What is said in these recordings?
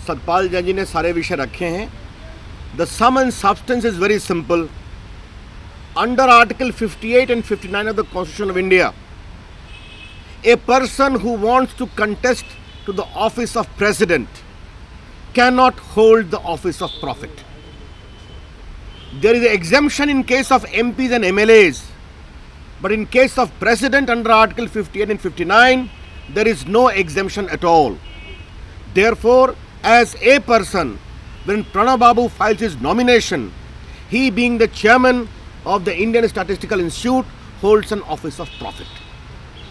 सतपाल जैन जी ने सारे विषय रखे हैं। The sum and substance is very simple. Under article 58 and 59 of the Constitution of India, a person who wants to contest to the office of president cannot hold the office of prophet. There is an exemption in case of MPs and MLAs, but in case of president under Article 58 and 59, there is no exemption at all. Therefore, as a person, when Pranab Babu files his nomination, he being the chairman of the Indian Statistical Institute holds an office of prophet.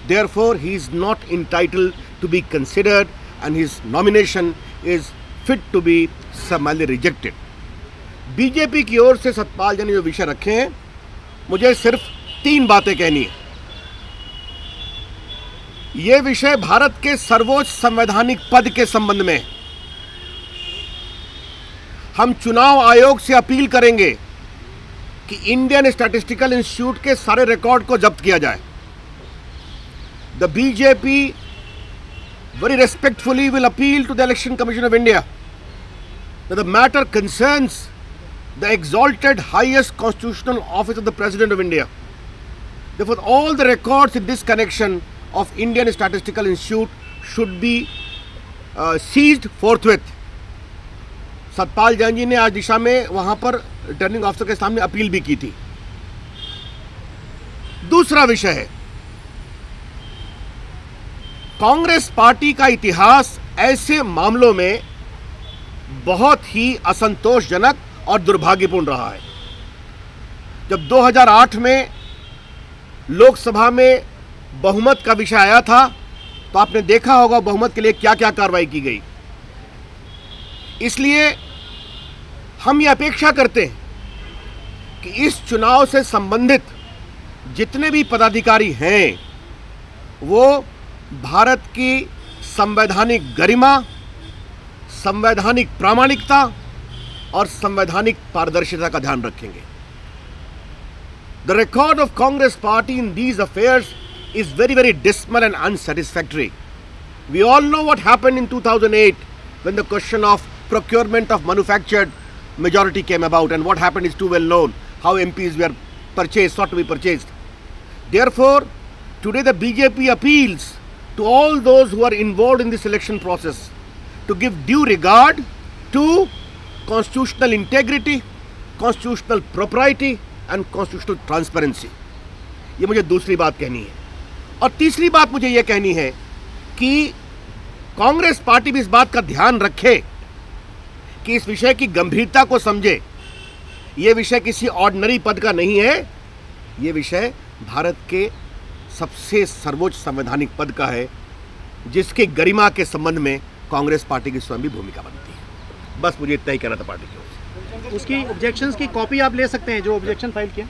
Therefore, he is not entitled to be considered and his nomination is fit to be summarily rejected. BJP की ओर से सतपाल जैन ने जो विषय रखे हैं, मुझे सिर्फ 3 बातें कहनी है। ये विषय भारत के सर्वोच्च संवैधानिक पद के संबंध में। हम चुनाव आयोग से अपील करेंगे कि इंडियन स्टैटिस्टिकल इंस्टीट्यूट के सारे रिकॉर्ड को जब्त किया जाए। The BJP very respectfully will appeal to the Election Commission of India that the matter concerns the exalted highest constitutional office of the President of India. Therefore, all the records in this connection of Indian Statistical Institute should be seized forthwith. Satpal Jain ji ने आज दिशा में वहां पर returning officer के सामने appeal भी की थी। दूसरा विषय है, कांग्रेस पार्टी का इतिहास ऐसे मामलों में बहुत ही असंतोषजनक और दुर्भाग्यपूर्ण रहा है। जब 2008 में लोकसभा में बहुमत का विषय आया था, तो आपने देखा होगा बहुमत के लिए क्या क्या कार्रवाई की गई। इसलिए हम ये अपेक्षा करते हैं कि इस चुनाव से संबंधित जितने भी पदाधिकारी हैं, वो भारत की संवैधानिक गरिमा, संवैधानिक प्रामाणिकता और संवैधानिक पारदर्शिता का ध्यान रखेंगे। The record of Congress party in these affairs is very dismal and unsatisfactory. We all know what happened in 2008 when the question of procurement of manufactured majority came about, and what happened is too well known, how MPs were purchased, sought to be purchased. Therefore, today the BJP appeals to all those who are involved in this election process to give due regard to constitutional integrity, constitutional propriety and constitutional transparency. ये मुझे दूसरी बात कहनी है। और तीसरी बात मुझे ये कहनी है कि कांग्रेस पार्टी भी इस बात का ध्यान रखे कि इस विषय की गंभीरता को समझे। ये विषय किसी ऑर्डिनरी पद का नहीं है, ये विषय भारत के सबसे सर्वोच्च संवैधानिक पद का है, जिसके गरिमा के संबंध में कांग्रेस पार्टी की स्वयं भी भूमिका बनती है। बस मुझे इतना ही कहना था पार्टी की ओर से। उसकी ऑब्जेक्शंस की कॉपी आप ले सकते हैं, जो ऑब्जेक्शन फाइल किया।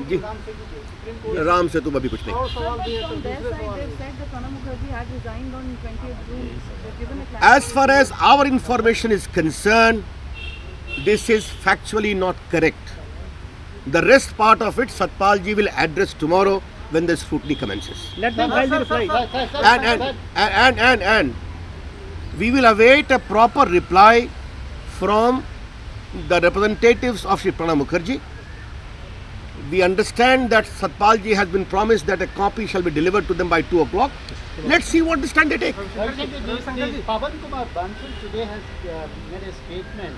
जी, राम से तुम अभी कुछ नहीं। As far as our information is concerned, this is factually not correct. The rest part of it, Satpal ji will address tomorrow when the scrutiny commences. Let them file the reply. And we will await a proper reply from the representatives of Shri Pranab Mukherjee. We understand that Satpal ji has been promised that a copy shall be delivered to them by 2 o'clock. Let's see what the stand they take. Pawan Kumar Bansal today has made a statement.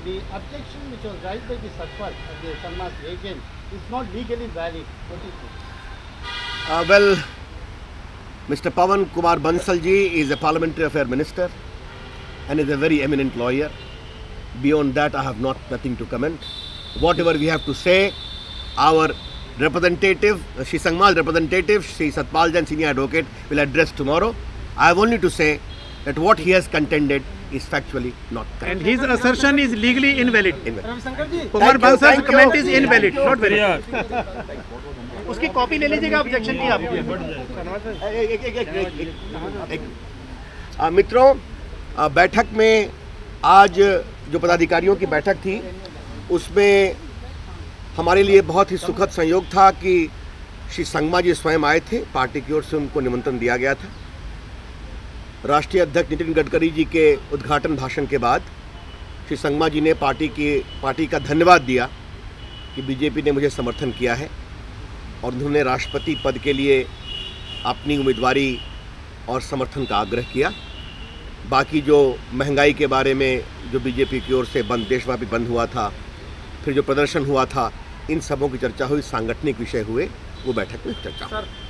The objection which was raised by the Satpal, the Sangma's agent, is not legally valid. What do you think? Well, Mr. Pawan Kumar Bansal ji is a parliamentary affair minister and is a very eminent lawyer. Beyond that, I have nothing to comment. Whatever we have to say, our representative, Shri Sangma's representative, Shri Satpal Jain, senior advocate, will address tomorrow. I have only to say that what he has contended is factually not correct. And his assertion is legally invalid. Kumar Bansal's comment is invalid, not valid. उसकी copy ले लीजिएगा objection की आप। मित्रों, बैठक में आज जो पदाधिकारियों की बैठक थी, उसमें हमारे लिए बहुत ही सुखद संयोग था कि श्री संगमा जी स्वयं आए थे। पार्टी की ओर से उनको निमंत्रण दिया गया था राष्ट्रीय अध्यक्ष नितिन गडकरी जी के उद्घाटन भाषण के बाद श्री संगमा जी ने पार्टी का धन्यवाद दिया कि बीजेपी ने मुझे समर्थन किया है और उन्होंने राष्ट्रपति पद के लिए अपनी उम्मीदवारी और समर्थन का आग्रह किया। बाकी जो महंगाई के बारे में जो बीजेपी की ओर से देशव्यापी बंद हुआ था, फिर जो प्रदर्शन हुआ था, इन सबों की चर्चा हुई, सांगठनिक विषय हुए, वो बैठक में चर्चा हुई।